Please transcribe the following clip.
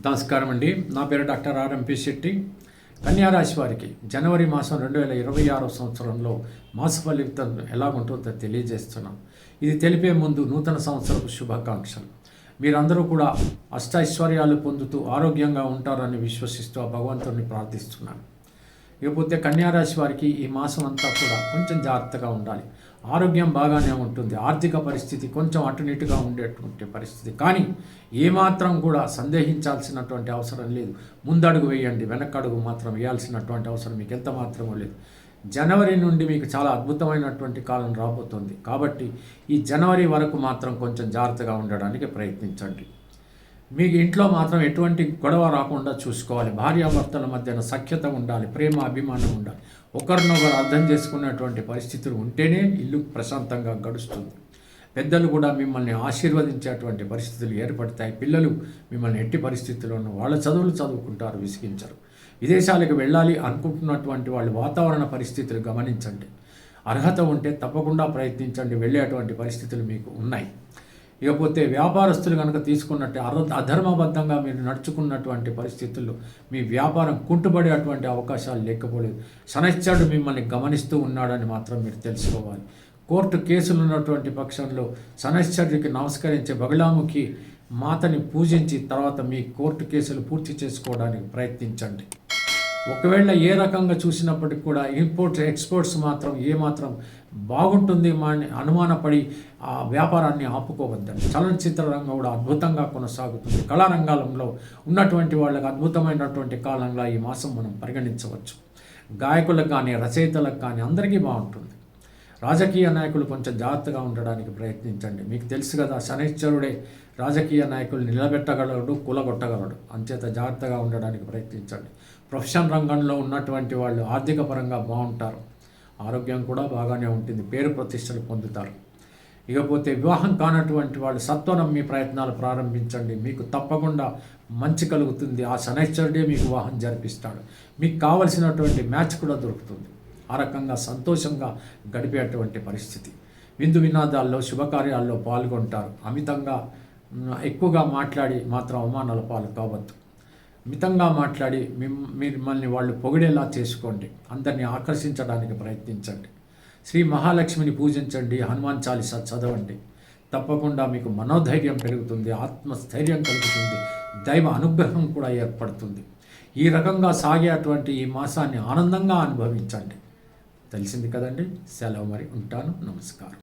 నమస్కారం అండి. నా పేరు డాక్టర్ ఆర్ఎంపి శెట్టి. కన్యా రాశి వారికి జనవరి మాసం 2026 సంవత్సరంలో మాస ఫలితం ఎలాగుంటుందో తెలియజేస్తున్నాం. ఇది తెలిపే ముందు నూతన సంవత్సరపు శుభాకాంక్షలు. మీరందరూ కూడా అష్టైశ్వర్యాలు పొందుతూ ఆరోగ్యంగా ఉంటారని విశ్వసిస్తూ ఆ భగవంతుడిని ప్రార్థిస్తున్నాను. ఇకపోతే కన్యారాశి వారికి ఈ మాసం అంతా కూడా కొంచెం జాగ్రత్తగా ఉండాలి. ఆరోగ్యం బాగానే ఉంటుంది, ఆర్థిక పరిస్థితి కొంచెం అటునిటుగా ఉండేటువంటి పరిస్థితి, కానీ ఏమాత్రం కూడా సందేహించాల్సినటువంటి అవసరం లేదు. ముందడుగు వేయండి, వెనకడుగు మాత్రం వేయాల్సినటువంటి అవసరం మీకు ఎంత మాత్రమూ లేదు. జనవరి నుండి మీకు చాలా అద్భుతమైనటువంటి కాలం రాబోతుంది. కాబట్టి ఈ జనవరి వరకు మాత్రం కొంచెం జాగ్రత్తగా ఉండడానికి ప్రయత్నించండి. మీకు ఇంట్లో మాత్రం ఎటువంటి గొడవ రాకుండా చూసుకోవాలి. భార్యాభర్తల మధ్యన సఖ్యత ఉండాలి, ప్రేమ అభిమానం ఉండాలి. ఒకరినొకరు అర్థం చేసుకునేటువంటి పరిస్థితులు ఉంటేనే ఇల్లు ప్రశాంతంగా గడుస్తుంది. పెద్దలు కూడా మిమ్మల్ని ఆశీర్వదించేటువంటి పరిస్థితులు ఏర్పడతాయి. పిల్లలు మిమ్మల్ని ఎట్టి పరిస్థితుల్లోనూ వాళ్ళ చదువులు చదువుకుంటారు, విసిగించరు. విదేశాలకు వెళ్ళాలి అనుకుంటున్నటువంటి వాళ్ళు వాతావరణ పరిస్థితులు గమనించండి. అర్హత ఉంటే తప్పకుండా ప్రయత్నించండి, వెళ్ళేటువంటి పరిస్థితులు మీకు ఉన్నాయి. ఇకపోతే వ్యాపారస్తులు కనుక తీసుకున్నట్టే అధర్మబద్ధంగా మీరు నడుచుకున్నటువంటి పరిస్థితుల్లో మీ వ్యాపారం కుంటుపడేటువంటి అవకాశాలు లేకపోలేదు. శనైశ్చరుడు మిమ్మల్ని గమనిస్తూ ఉన్నాడని మాత్రం మీరు తెలుసుకోవాలి. కోర్టు కేసులు ఉన్నటువంటి పక్షంలో శనైశ్చరుడికి నమస్కరించి బగళాముఖి మాతని పూజించి తర్వాత మీ కోర్టు కేసులు పూర్తి చేసుకోవడానికి ప్రయత్నించండి. ఒకవేళ ఏ రకంగా చూసినప్పటికీ కూడా ఇంపోర్ట్స్ ఎక్స్పోర్ట్స్ మాత్రం ఏమాత్రం బాగుంటుంది అని అనుమానపడి ఆ వ్యాపారాన్ని ఆపుకోవద్దండి. చలనచిత్ర రంగం కూడా అద్భుతంగా కొనసాగుతుంది. కళారంగాలలో ఉన్నటువంటి వాళ్ళకి అద్భుతమైనటువంటి కాలంగా ఈ మాసం మనం పరిగణించవచ్చు. గాయకులకు కానీ రచయితలకు కానీ అందరికీ బాగుంటుంది. రాజకీయ నాయకులు కొంచెం జాగ్రత్తగా ఉండడానికి ప్రయత్నించండి. మీకు తెలుసు కదా, శనైశ్చరుడే రాజకీయ నాయకులు నిలబెట్టగలడు, కూలగొట్టగలడు. అంచేత జాగ్రత్తగా ఉండడానికి ప్రయత్నించండి. ప్రొఫెషన్ రంగంలో ఉన్నటువంటి వాళ్ళు ఆర్థిక పరంగా బాగుంటారు, ఆరోగ్యం కూడా బాగానే ఉంటుంది, పేరు ప్రతిష్టలు పొందుతారు. ఇకపోతే వివాహం కానటువంటి వాళ్ళు సత్వరం మీ ప్రయత్నాలు ప్రారంభించండి. మీకు తప్పకుండా మంచి కలుగుతుంది. ఆ శనైశ్చరుడే మీకు వివాహం జరిపిస్తాడు. మీకు కావలసినటువంటి మ్యాచ్ కూడా దొరుకుతుంది. ఆ రకంగా సంతోషంగా గడిపేటువంటి పరిస్థితి. విందు వినాదాల్లో శుభకార్యాల్లో పాల్గొంటారు. అమితంగా ఎక్కువగా మాట్లాడి మాత్రం అవమానాల పాలు కావద్దు. మితంగా మాట్లాడి మిమ్మల్ని వాళ్ళు పొగిడేలా చేసుకోండి. అందరినీ ఆకర్షించడానికి ప్రయత్నించండి. శ్రీ మహాలక్ష్మిని పూజించండి, హనుమాన్ చాలీసా చదవండి. తప్పకుండా మీకు మనోధైర్యం పెరుగుతుంది, ఆత్మస్థైర్యం కలుగుతుంది, దైవ అనుగ్రహం కూడా ఏర్పడుతుంది. ఈ రకంగా సాగేటువంటి ఈ మాసాన్ని ఆనందంగా అనుభవించండి. తెలిసింది కదండి. సెలవు, మరి ఉంటాను. నమస్కారం.